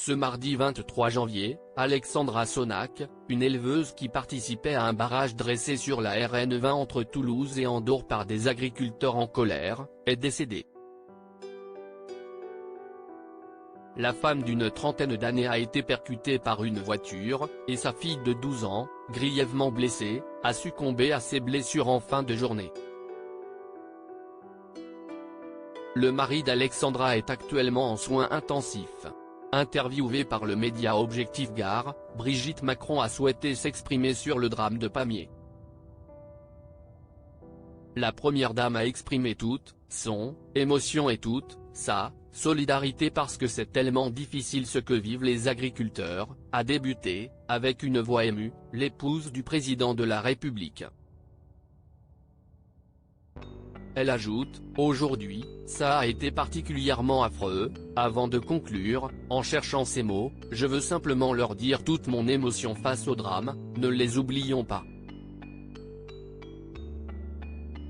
Ce mardi 23 janvier, Alexandra Sonac, une éleveuse qui participait à un barrage dressé sur la RN 20 entre Toulouse et Andorre par des agriculteurs en colère, est décédée. La femme d'une trentaine d'années a été percutée par une voiture, et sa fille de 12 ans, grièvement blessée, a succombé à ses blessures en fin de journée. Le mari d'Alexandra est actuellement en soins intensifs. Interviewée par le média Objectif Gare, Brigitte Macron a souhaité s'exprimer sur le drame de Pamiers. La première dame a exprimé toute son émotion et toute sa solidarité parce que c'est tellement difficile ce que vivent les agriculteurs, a débuté, avec une voix émue, l'épouse du président de la République. Elle ajoute, « Aujourd'hui, ça a été particulièrement affreux », avant de conclure, en cherchant ces mots, « Je veux simplement leur dire toute mon émotion face au drame, ne les oublions pas ».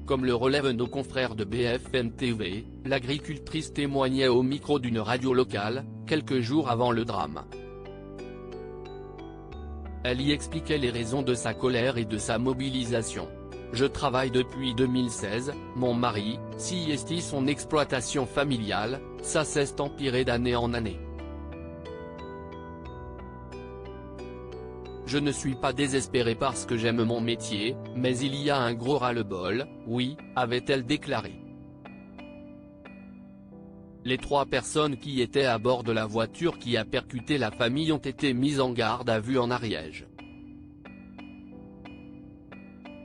Comme le relèvent nos confrères de BFM TV, l'agricultrice témoignait au micro d'une radio locale, quelques jours avant le drame. Elle y expliquait les raisons de sa colère et de sa mobilisation. « Je travaille depuis 2016, mon mari, si esti son exploitation familiale, ça cesse d'empirer d'année en année. Je ne suis pas désespérée parce que j'aime mon métier, mais il y a un gros ras-le-bol, oui », avait-elle déclaré. Les 3 personnes qui étaient à bord de la voiture qui a percuté la famille ont été mises en garde à vue en Ariège.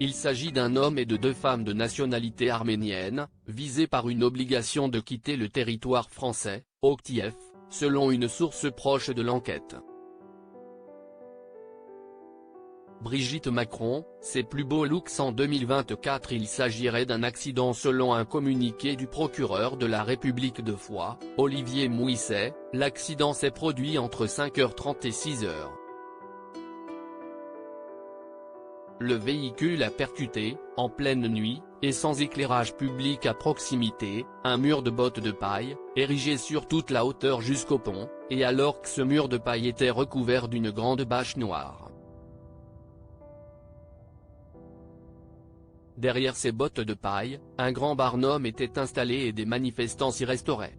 Il s'agit d'un homme et de 2 femmes de nationalité arménienne, visés par une obligation de quitter le territoire français, au Kiev, selon une source proche de l'enquête. Brigitte Macron, ses plus beaux looks en 2024. Il s'agirait d'un accident selon un communiqué du procureur de la République de Foix, Olivier Mouisset. L'accident s'est produit entre 5h30 et 6h. Le véhicule a percuté, en pleine nuit, et sans éclairage public à proximité, un mur de bottes de paille, érigé sur toute la hauteur jusqu'au pont, et alors que ce mur de paille était recouvert d'une grande bâche noire. Derrière ces bottes de paille, un grand barnum était installé et des manifestants s'y restauraient.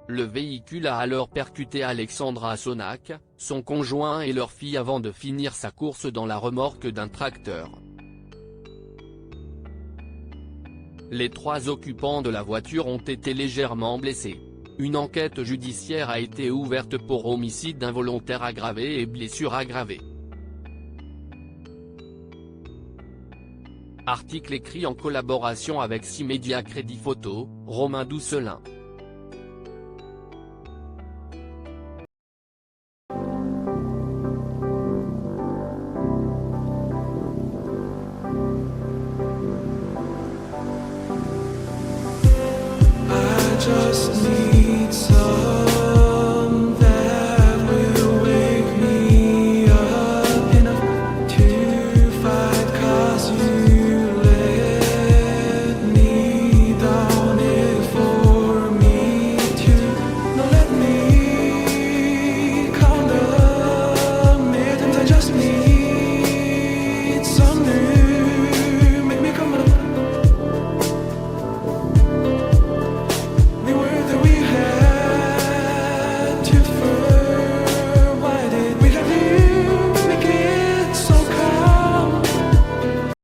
Le véhicule a alors percuté Alexandra Sonac, son conjoint et leur fille avant de finir sa course dans la remorque d'un tracteur. Les 3 occupants de la voiture ont été légèrement blessés. Une enquête judiciaire a été ouverte pour homicide involontaire aggravé et blessure aggravée. Article écrit en collaboration avec 6 médias Crédit Photo, Romain Doucelin.